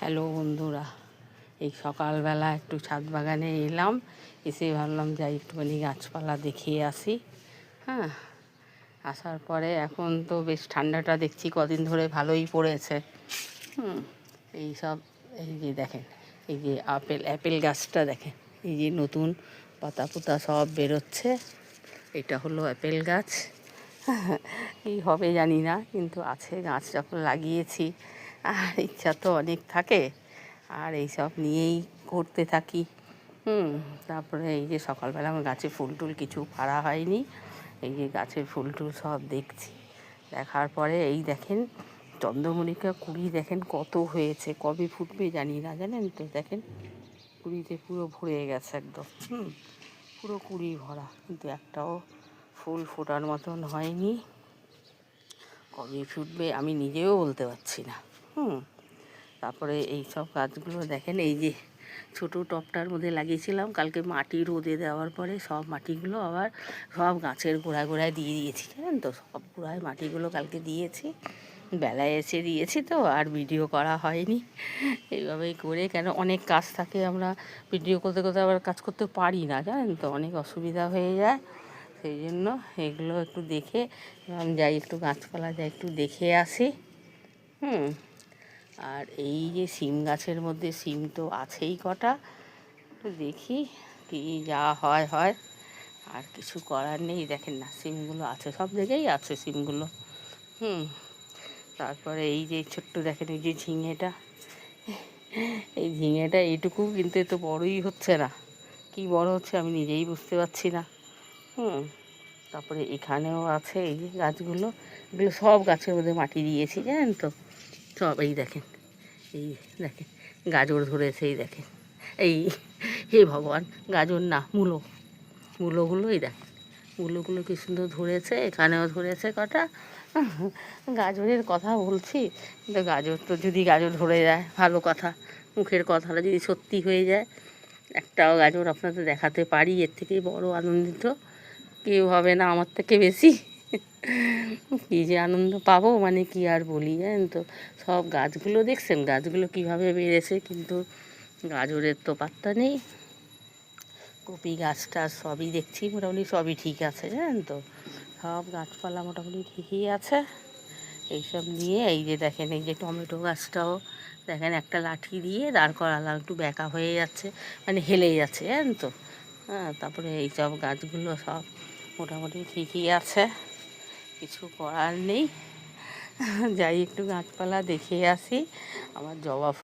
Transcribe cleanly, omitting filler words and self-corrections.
Hello বন্ধুরা, এই সকালবেলা একটু ছাদ বাগানে এলাম, এসে ভাবলাম যাই একটুখানি গাছপালা দেখিয়ে আসি। হ্যাঁ, আসার পরে এখন তো বেশ ঠান্ডাটা দেখছি কদিন ধরে ভালোই পড়েছে। এই সব, এই যে দেখেন, এই যে অ্যাপেল গাছটা দেখেন, এই যে নতুন পাতা পুতা সব বেরোচ্ছে। এটা হলো অ্যাপেল গাছ। কী হবে জানি না, কিন্তু আছে, গাছ যখন লাগিয়েছি। আর ইচ্ছা তো অনেক থাকে, আর এইসব নিয়েই করতে থাকি। তারপরে এই যে সকালবেলা আমার গাছে ফুল টুল কিছু পাড়া হয়নি, এই যে গাছের ফুল টুল সব দেখছি। দেখার পরে এই দেখেন চন্দ্রমল্লিকা কুড়ি দেখেন কত হয়েছে, কবে ফুটবে জানি না, জানেন তো। দেখেন কুড়িতে পুরো ভরে গেছে একদম, পুরো কুড়ি ভরা, কিন্তু একটাও ফুল ফোটার মতন হয়নি। কবে ফুটবে আমি নিজেও বলতে পারছি না। তারপরে এই সব গাছগুলো দেখেন, এই যে ছোটো টবটার মধ্যে লাগিয়েছিলাম, কালকে মাটি রোদে দেওয়ার পরে সব মাটিগুলো আবার সব গাছের গোড়ায় গোড়ায় দিয়ে দিয়েছি, জানেন তো। সব গোড়ায় মাটিগুলো কালকে দিয়েছি, বেলায় এসে দিয়েছি তো, আর ভিডিও করা হয়নি। এইভাবেই করে, কেন অনেক কাজ থাকে, আমরা ভিডিও করতে করতে আবার কাজ করতে পারি না, জানেন তো, অনেক অসুবিধা হয়ে যায়। সেই জন্য এগুলো একটু দেখে আমি যাই, একটু গাছপালা যাই একটু দেখে আসি। আর এই যে সিম গাছের মধ্যে সিম তো আছেই কটা, একটু দেখি কি যা হয় হয়, আর কিছু করার নেই। দেখেন না, সিমগুলো আছে, সব জায়গায় আছে সিমগুলো। তারপরে এই যে ছোট্ট দেখেন, এই যে ঝিঙেটা, এই ঝিঙেটা এইটুকু, কিন্তু এ তো বড়ই হচ্ছে না, কি বড় হচ্ছে আমি নিজেই বুঝতে পারছি না। তারপরে এখানেও আছে এই যে গাছগুলো, এগুলো সব গাছের মধ্যে মাটি দিয়েছি, জানেন তো, সব। এই দেখেন, এই দেখেন গাজর ধরেছে, এই দেখেন, এই হে ভগবান, গাজর না, মূলোগুলো, এই দেখেন মূলোগুলো কি সুন্দর ধরেছে, এখানেও ধরেছে কটা। গাজরের কথা বলছি, কিন্তু গাজর তো, যদি গাজর ধরে যায় ভালো কথা, মুখের কথাটা যদি সত্যি হয়ে যায়, একটাও গাজর আপনাদের দেখাতে পারি, এর থেকেই বড় আনন্দিত কেউ হবে না আমার থেকে বেশি। কী যে আনন্দ পাবো, মানে কি আর বলি, জানেন তো। সব গাছগুলো দেখছেন, গাছগুলো কীভাবে বেড়েছে, কিন্তু গাজরের তো পাত্তা নেই। কপি গাছটা সবই দেখছি মোটামুটি সবই ঠিক আছে, জানেন তো, সব গাছপালা মোটামুটি ঠিকই আছে। এইসব নিয়ে এই যে দেখেন, এই যে টমেটো গাছটাও দেখেন, একটা লাঠি দিয়ে দাঁড় করালাম, একটু ব্যাকা হয়ে যাচ্ছে, মানে হেলে যাচ্ছে, জানেন তো। তারপরে এইসব গাছগুলো সব মোটামুটি ঠিকই আছে, কিছু করার নেই। যাই একটু গাছপালা দেখে আসি। আমার জবা